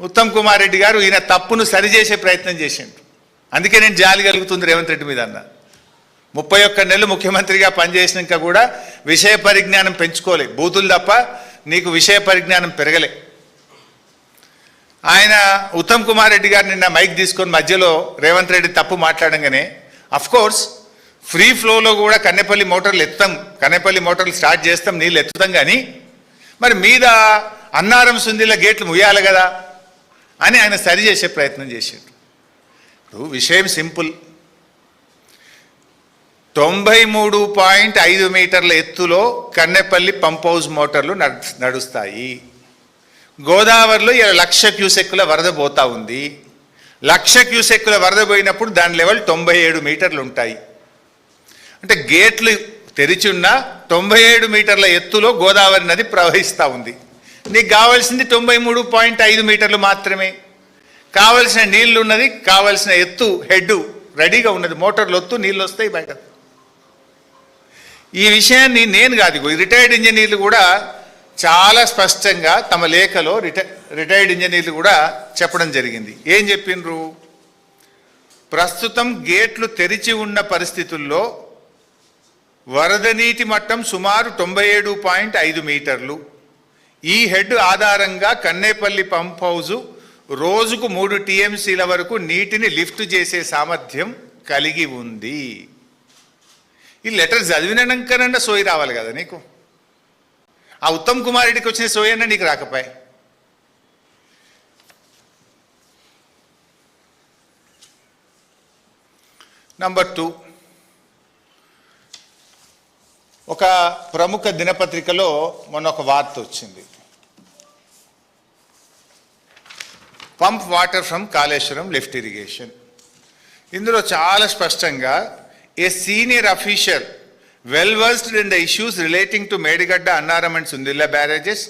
ఉత్తమ్ కుమార్ రెడ్డి గారు ఈయన తప్పును సరిచేసే ప్రయత్నం చేసిండు. అందుకే నేను జాలి కలుగుతుంది రేవంత్ రెడ్డి మీద అన్న. 31 నెలలు ముఖ్యమంత్రిగా పనిచేసినాక కూడా విషయ పరిజ్ఞానం పెంచుకోలే, బూతులు తప్ప నీకు విషయ పరిజ్ఞానం పెరగలే. ఆయన ఉత్తమ్ కుమార్ రెడ్డి గారు నిన్న మైక్ తీసుకొని మధ్యలో రేవంత్ రెడ్డి తప్పు మాట్లాడంగానే అఫ్కోర్స్ ఫ్రీ ఫ్లోలో కూడా కన్నెపల్లి మోటార్లు ఎత్తుతాం, కన్నెపల్లి మోటార్లు స్టార్ట్ చేస్తాం, నీళ్ళు ఎత్తుతాం, కానీ మరి మీద అన్నారం సుందిల గేట్లు ముయ్యాలి కదా అని ఆయన సరి చేసే ప్రయత్నం చేశాడు. ఇప్పుడు విషయం సింపుల్. 93.5 మీటర్ల ఎత్తులో కన్నెపల్లి పంప్ హౌస్ మోటార్లు నడుస్తాయి. గోదావరిలో 1,00,000 క్యూసెక్కుల వరద పోతా ఉంది. 1,00,000 క్యూసెక్కుల వరద పోయినప్పుడు దాని లెవెల్ 97 మీటర్లు ఉంటాయి. అంటే గేట్లు తెరిచి ఉన్న 97 మీటర్ల ఎత్తులో గోదావరి నది ప్రవహిస్తూ ఉంది. నీకు కావాల్సింది 93.5 మీటర్లు మాత్రమే. కావలసిన నీళ్లు ఉన్నది, కావలసిన ఎత్తు హెడ్ రెడీగా ఉన్నది, మోటార్లు ఒత్తు నీళ్ళు వస్తాయి బయట. ఈ విషయాన్ని నేను కాదు, రిటైర్డ్ ఇంజనీర్లు కూడా చాలా స్పష్టంగా తమ లేఖలో రిటైర్డ్ ఇంజనీర్లు కూడా చెప్పడం జరిగింది. ఏం చెప్పిండ్రు? ప్రస్తుతం గేట్లు తెరిచి ఉన్న పరిస్థితుల్లో వరద నీటి మట్టం సుమారు 97.5 మీటర్లు. ఈ హెడ్ ఆధారంగా కన్నేపల్లి పంప్ హౌజు రోజుకు 3 టీఎంసీల వరకు నీటిని లిఫ్ట్ చేసే సామర్థ్యం కలిగి ఉంది. ఈ లెటర్ చదివినాకనన్నా సోయి రావాలి కదా నీకు. ఆ ఉత్తమ్ కుమార్ రెడ్డికి వచ్చిన సోయి అన్నా నీకు రాకపోయా. నంబర్ 2, ఒక ప్రముఖ దినపత్రికలో మొన్న ఒక వార్త వచ్చింది. Pump water from Kaleshwaram lift irrigation. ఇందులో చాలా స్పష్టంగా a senior official well versed in the issues relating to Medigadda, Annaram and Sundilla barrages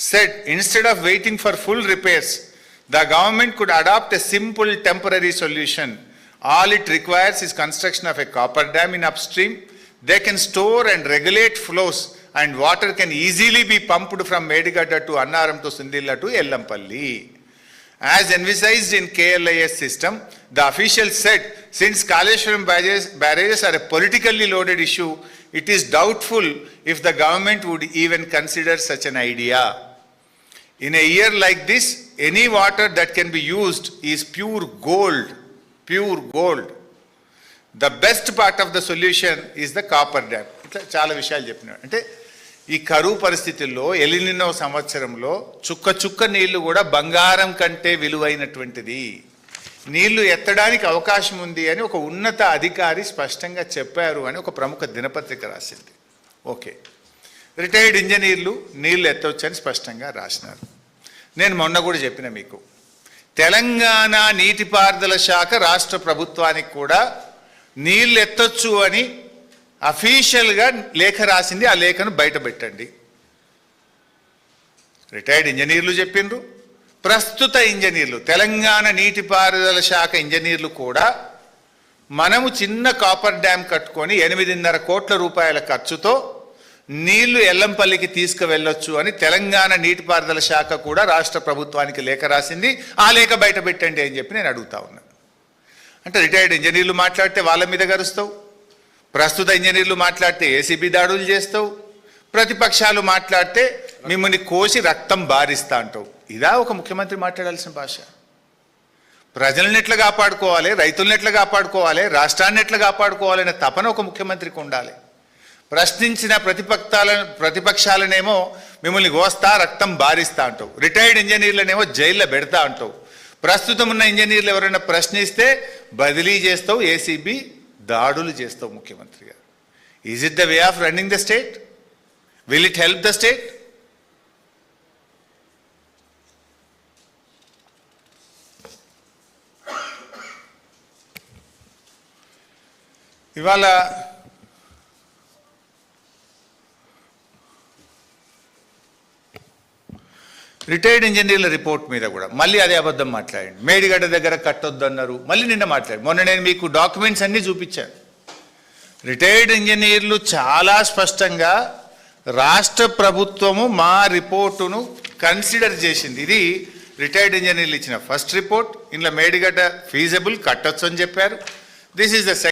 said instead of waiting for full repairs, the government could adopt a simple temporary solution. All it requires is construction of a copper dam in upstream. They can store and regulate flows and water can easily be pumped from Medigadda to Annaram to Sundilla to Ellampalli. As envisaged in KLIS system, the official said, since Kaleshwaram barrages are a politically loaded issue, it is doubtful if the government would even consider such an idea. In a year like this, any water that can be used is pure gold, pure gold. The best part of the solution is the copper dam. ఇట్లా చాలా విషయాలు చెప్పినాడు. అంటే ఈ కరువు పరిస్థితుల్లో El Niño సంవత్సరంలో చుక్క చుక్క నీళ్లు కూడా బంగారం కంటే విలువైనటువంటిది, నీళ్లు ఎత్తడానికి అవకాశం ఉంది అని ఒక ఉన్నత అధికారి స్పష్టంగా చెప్పారు అని ఒక ప్రముఖ దినపత్రిక రాసింది. ఓకే, రిటైర్డ్ ఇంజనీర్లు నీళ్లు ఎత్తవచ్చని స్పష్టంగా రాసినారు. నేను మొన్న కూడా చెప్పిన మీకు, తెలంగాణ నీటిపారుదల శాఖ రాష్ట్ర ప్రభుత్వానికి కూడా నీళ్లు ఎత్తొచ్చు అని అఫీషియల్గా లేఖ రాసింది. ఆ లేఖను బయట పెట్టండి. రిటైర్డ్ ఇంజనీర్లు చెప్పిండ్రు, ప్రస్తుత ఇంజనీర్లు, తెలంగాణ నీటిపారుదల శాఖ ఇంజనీర్లు కూడా మనము చిన్న కాపర్ డ్యామ్ కట్టుకొని 8.5 కోట్ల రూపాయల ఖర్చుతో నీళ్లు ఎల్లంపల్లికి తీసుకువెళ్ళొచ్చు అని తెలంగాణ నీటిపారుదల శాఖ కూడా రాష్ట్ర ప్రభుత్వానికి లేఖ రాసింది. ఆ లేఖ బయట పెట్టండి అని చెప్పి నేను అడుగుతా ఉన్నాను. అంటే రిటైర్డ్ ఇంజనీర్లు మాట్లాడితే వాళ్ళ మీద గరుస్తావు, ప్రస్తుత ఇంజనీర్లు మాట్లాడితే ఏసీబీ దాడులు చేస్తావు, ప్రతిపక్షాలు మాట్లాడితే మిమ్మల్ని కోసి రక్తం బారిస్తా అంటావు. ఇదా ఒక ముఖ్యమంత్రి మాట్లాడాల్సిన భాష? ప్రజలను ఎట్లా కాపాడుకోవాలి, రైతులను ఎట్లా కాపాడుకోవాలి, రాష్ట్రాన్ని ఎట్లా కాపాడుకోవాలి అనే తపన ఒక ముఖ్యమంత్రికి ఉండాలి. ప్రశ్నించిన ప్రతిపక్షాలనేమో మిమ్మల్ని కోస్తా రక్తం బారిస్తా అంటావు, రిటైర్డ్ ఇంజనీర్లనేమో జైల్లో పెడతా అంటావు, ప్రస్తుతం ఉన్న ఇంజనీర్లు ఎవరైనా ప్రశ్నిస్తే బదిలీ చేస్తావు, ఏసీబీ దాడులు చేస్తావు. ముఖ్యమంత్రి గారు, is it the way of running the state? Will it help the state? ఇవాళ రిటైర్డ్ ఇంజనీర్ల రిపోర్ట్ మీద కూడా మళ్ళీ అదే అబద్ధం మాట్లాడండి. మేడిగడ్డ దగ్గర కట్టొద్దు అన్నారు, మళ్ళీ నిన్న మాట్లాడి, మొన్న నేను మీకు డాక్యుమెంట్స్ అన్నీ చూపించాను. రిటైర్డ్ ఇంజనీర్లు చాలా స్పష్టంగా రాష్ట్ర ప్రభుత్వము మా రిపోర్టును కన్సిడర్ చేసింది. ఇది రిటైర్డ్ ఇంజనీర్లు ఇచ్చిన ఫస్ట్ రిపోర్ట్. ఇందులో మేడిగడ్డ ఫీజబుల్ కట్టొచ్చు అని చెప్పారు. This is the